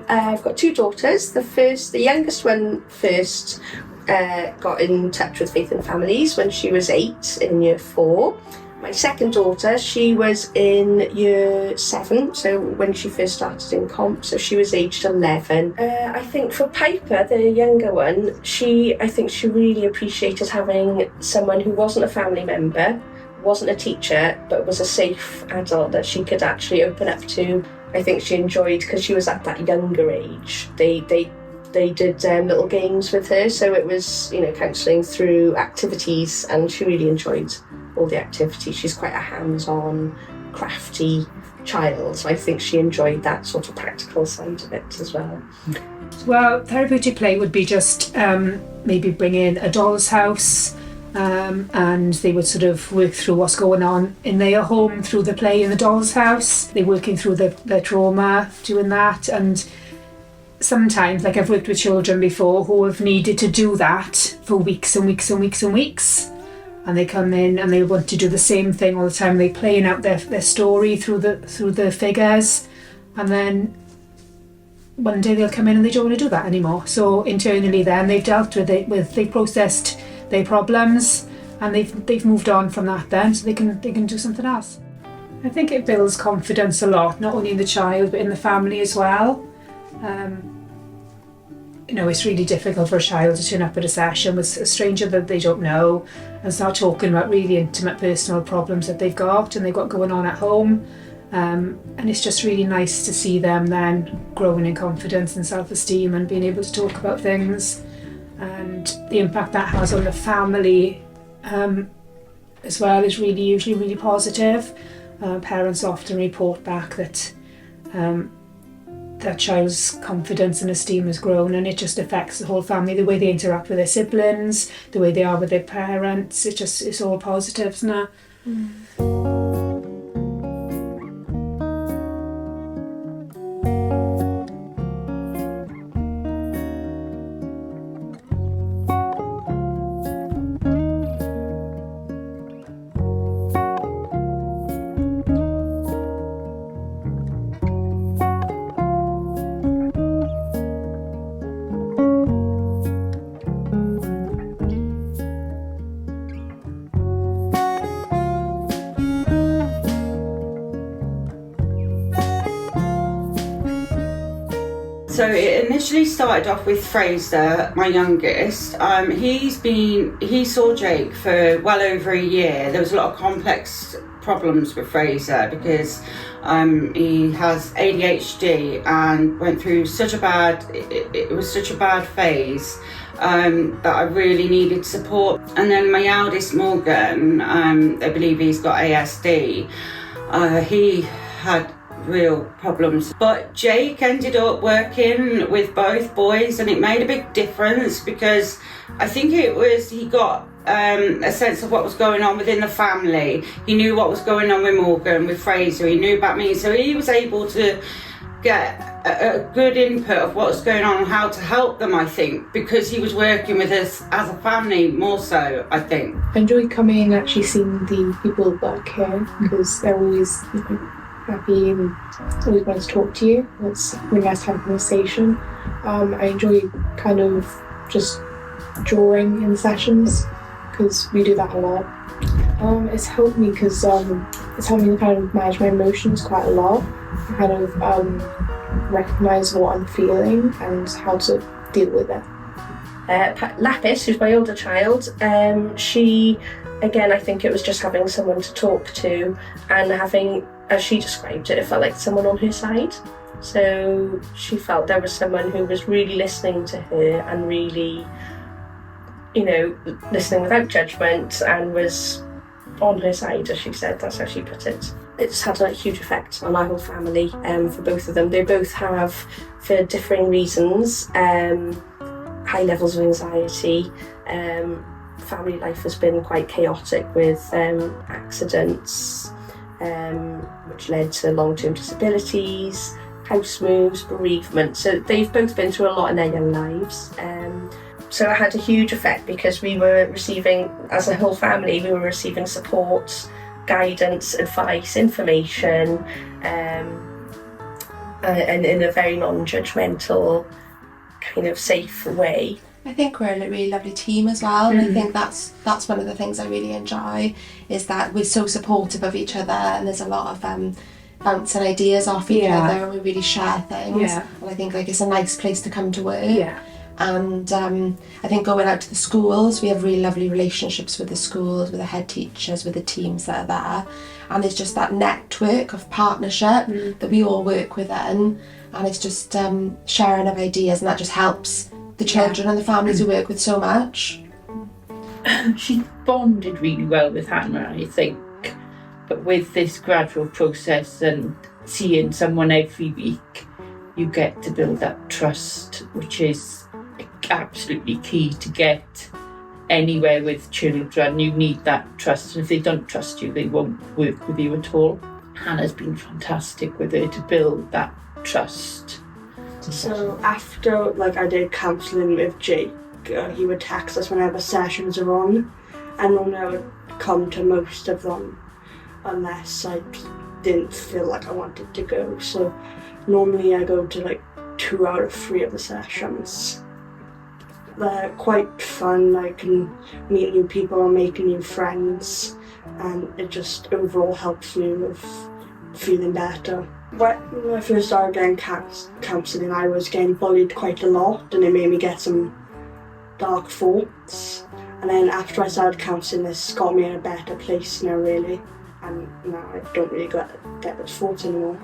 I've got 2 daughters. The youngest one first got in touch with Faith and Families when she was 8 in year 4. My second daughter, she was in year 7, so when she first started in comp, so she was aged 11. I think for Piper, the younger one, I think she really appreciated having someone who wasn't a family member, wasn't a teacher, but was a safe adult that she could actually open up to. I think she enjoyed, because she was at that younger age, they did little games with her, so it was, counselling through activities, and she really enjoyed all the activities. She's quite a hands-on, crafty child, so I think she enjoyed that sort of practical side of it as well. Well, therapeutic play would be just maybe bring in a doll's house, and they would sort of work through what's going on in their home through the play in the doll's house. They're working through their trauma, doing that, and sometimes, like I've worked with children before who have needed to do that for weeks and weeks and weeks and weeks, and they come in and they want to do the same thing all the time. They're playing out their story through the figures, and then one day they'll come in and they don't want to do that anymore. So internally then they've dealt with it, they've processed their problems, and they've moved on from that then, so they can do something else. I think it builds confidence a lot, not only in the child but in the family as well. It's really difficult for a child to turn up at a session with a stranger that they don't know and start talking about really intimate personal problems that they've got going on at home. And it's just really nice to see them then growing in confidence and self-esteem and being able to talk about things, and the impact that has on the family as well is usually really positive. Parents often report back that that child's confidence and esteem has grown, and it just affects the whole family, the way they interact with their siblings, the way they are with their parents. It's all positive, isn't it? So it initially started off with Fraser, my youngest. He saw Jake for well over a year. There was a lot of complex problems with Fraser because he has ADHD and went through it was such a bad phase that I really needed support. And then my eldest, Morgan, I believe he's got ASD. He had real problems, but Jake ended up working with both boys, and it made a big difference because I think he got a sense of what was going on within the family. He knew what was going on with Morgan, with Fraser, he knew about me, so he was able to get a good input of what was going on and how to help them, I think, because he was working with us as a family more so, I think. I enjoy coming and actually seeing the people back here because they're always happy and always want to talk to you. It's really nice to have a conversation. I enjoy kind of just drawing in the sessions because we do that a lot. It's helped me because it's helped me to kind of manage my emotions quite a lot, kind of recognise what I'm feeling and how to deal with it. Lapis, who's my older child, she, again, I think it was just having someone to talk to and having, as she described it, it felt like someone on her side. So she felt there was someone who was really listening to her and really, listening without judgment and was on her side, as she said. That's how she put it. It's had a huge effect on our whole family, for both of them. They both have, for differing reasons, high levels of anxiety. Family life has been quite chaotic with accidents, which led to long-term disabilities, house moves, bereavement. So they've both been through a lot in their young lives. So it had a huge effect because we were receiving, as a whole family, we were receiving support, guidance, advice, information, and in a very non-judgmental, kind of safe way. I think we're a really lovely team as well, and I think that's one of the things I really enjoy, is that we're so supportive of each other, and there's a lot of bouncing ideas off each other, and we really share things. And I think like it's a nice place to come to work. And I think going out to the schools, we have really lovely relationships with the schools, with the head teachers, with the teams that are there, and there's just that network of partnership that we all work within, and it's just sharing of ideas, and that just helps the children and the families we work with so much. She bonded really well with Hannah, I think, but with this gradual process and seeing someone every week, you get to build that trust, which is absolutely key to get anywhere with children. You need that trust, and if they don't trust you, they won't work with you at all. Hannah's been fantastic with her to build that trust. So after I did counselling with Jake, he would text us whenever sessions are on, and normally I would come to most of them unless I didn't feel like I wanted to go. So normally I go to 2 out of 3 of the sessions. They're quite fun. I can meet new people and make new friends, and it just overall helps me with feeling better. When I first started getting counselling, I was getting bullied quite a lot, and it made me get some dark thoughts. And then after I started counselling, this got me in a better place now, really. And now I don't really get those thoughts anymore.